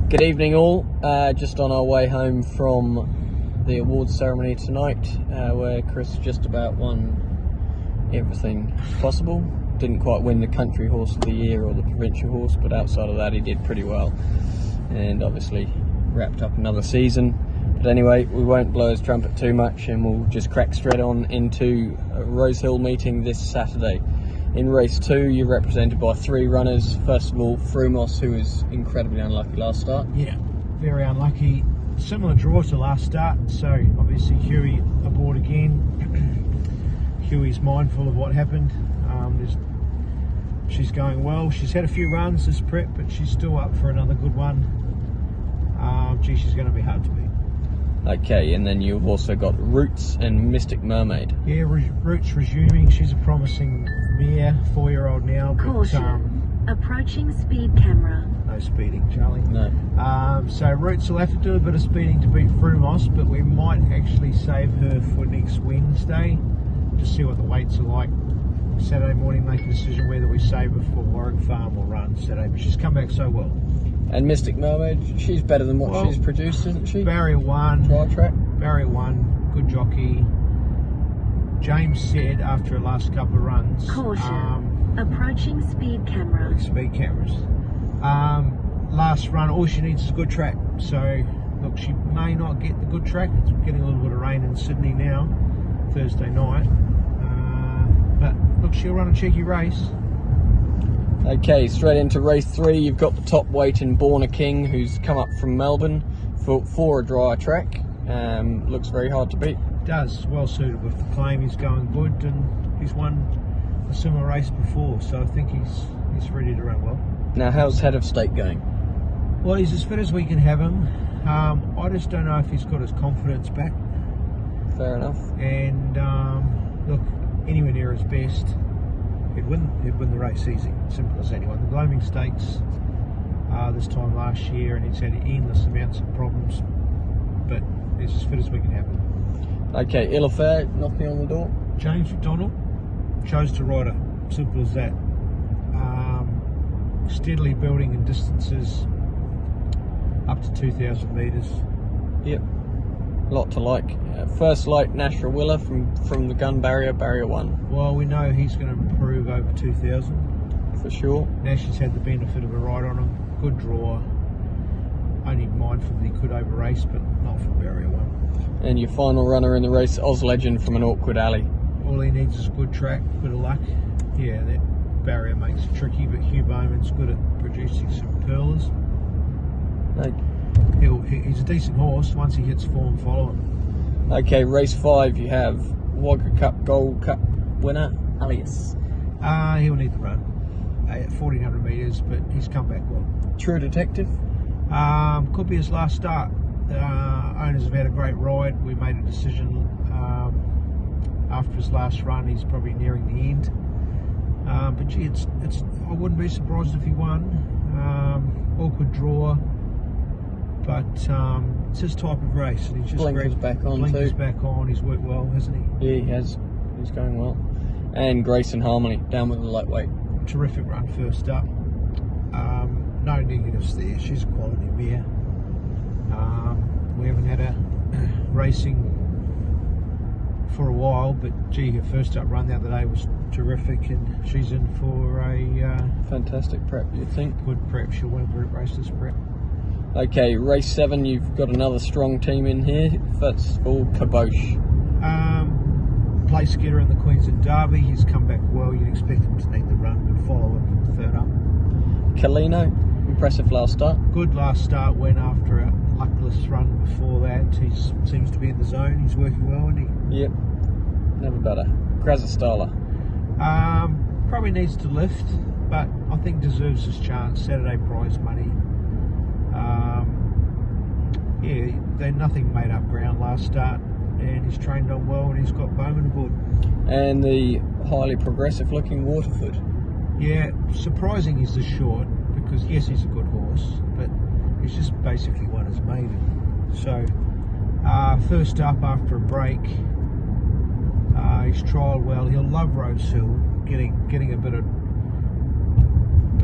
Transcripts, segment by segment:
Good evening all, just on our way home from the awards ceremony tonight, where Chris just about won everything possible. Didn't quite win the country horse of the year or the provincial horse, but outside of that he did pretty well, and obviously wrapped up another season. But anyway, we won't blow his trumpet too much, and we'll just crack straight on into a Rosehill meeting this Saturday. In race 2, you're represented by 3 runners. First of all, Frumos, who was incredibly unlucky last start. Yeah, very unlucky. Similar draw to last start, so obviously Huey aboard again. Huey's mindful of what happened. She's going well. She's had a few runs this prep, but she's still up for another good one. She's going to be hard to beat. Okay, and then you've also got Roots and Mystic Mermaid. Yeah, Roots resuming. She's a promising mare, 4-year-old now. But, caution, approaching speed camera. No speeding, Charlie. No. So Roots will have to do a bit of speeding to beat Frumos, but we might actually save her for next Wednesday to see what the weights are like. Saturday morning, make a decision whether we save her for Warwick Farm or run Saturday. But she's come back so well. And Mystic Mermaid, she's better than what she's produced, isn't she? Barrier 1. Dry track. Barrier 1, good jockey. James said after her last couple of runs. Caution, approaching speed camera. Speed cameras. Last run, all she needs is a good track. So, look, she may not get the good track. It's getting a little bit of rain in Sydney now, Thursday night. But look, she'll run a cheeky race. Okay, straight into race 3, you've got the top weight in Born a King, who's come up from Melbourne for a dry track. Looks very hard to beat. Does, well suited with the claim. He's going good, and he's won a similar race before, so I think he's ready to run well. Now, how's Head of State going? Well, he's as fit as we can have him. I just don't know if he's got his confidence back. Fair enough. And look, anywhere near his best, he'd win the race easy. Simple as anyone. The Gloaming Stakes this time last year, and he's had endless amounts of problems, but he's as fit as we can have him. Okay, Ill Affair knocking on the door. James McDonald chose to ride her. Simple as that. Steadily building in distances up to 2,000 metres. Yep, a lot to like. First Light Nashra Willer from the gun barrier, barrier 1. Well, we know he's going to improve over 2,000. For sure. Nash has had the benefit of a ride on him. Good draw. Only mindful that he could over race, but not from barrier 1. And your final runner in the race, Oz Legend from an awkward alley. All he needs is a good track, bit of luck. Yeah, that barrier makes it tricky, but Hugh Bowman's good at producing some pearlers. He's a decent horse. Once he hits form, follow him. Okay, race 5, you have Wagga Cup Gold Cup winner, Alias. He'll need the run at 1,400 metres, but he's come back well. True Detective? Could be his last start. Owners have had a great ride. We made a decision after his last run. He's probably nearing the end. But gee, I wouldn't be surprised if he won. Awkward draw, but it's his type of race. And he's just Blinkers back on too. Blinkers back on. He's worked well, hasn't he? Yeah, he has. He's going well. And Grace and Harmony down with the lightweight. Terrific run first up. No negatives there. She's a quality mare. We haven't had her racing for a while, but gee, her first up run the other day was terrific, and she's in for a fantastic prep, you'd think. Good prep. She'll win a group race this prep. Okay, race 7, you've got another strong team in here. First of all, Kabosh. Place getter in the Queensland Derby. He's come back well. You'd expect him to need the run, but follow him third up. Kalino, impressive last start. Good last start, went after a luckless run before that. He seems to be in the zone. He's working well, isn't he? Yep, never better. Grazastala. Probably needs to lift, but I think deserves his chance. Saturday prize money. Yeah, nothing made up ground last start, and he's trained on well, and he's got Bowman aboard. And the highly progressive looking Waterford. Yeah, surprising he's this short, because yes, he's a good horse, but he's just basically won his maiden. So, first up after a break, he's trialled well. He'll love Rosehill, getting a bit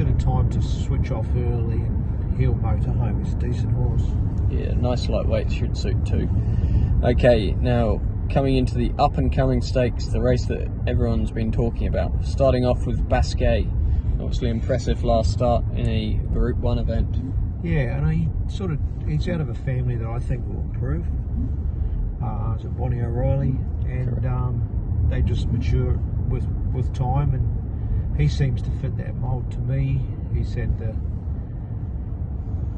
of time to switch off early, and He'll motorhome. He's a decent horse. Yeah, nice lightweight, should suit too. Okay, now coming into the up and coming stakes, the race that everyone's been talking about. Starting off with Basquet, obviously impressive last start in a Group 1 event. Yeah, and he's out of a family that I think will improve. It's a Bonnie O'Reilly, and they just mature with time, and he seems to fit that mould to me. He's had the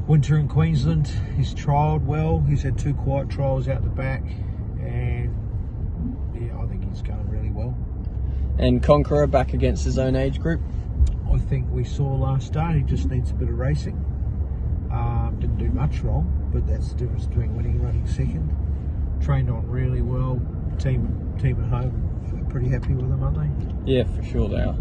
winter in Queensland, he's trialled well, he's had 2 quiet trials out the back, and yeah, I think he's going really well. And Conqueror back against his own age group? I think we saw last start, he just needs a bit of racing. Didn't do much wrong, but that's the difference between winning and running second. Trained on really well, team at home are pretty happy with him, aren't they? Yeah, for sure they are.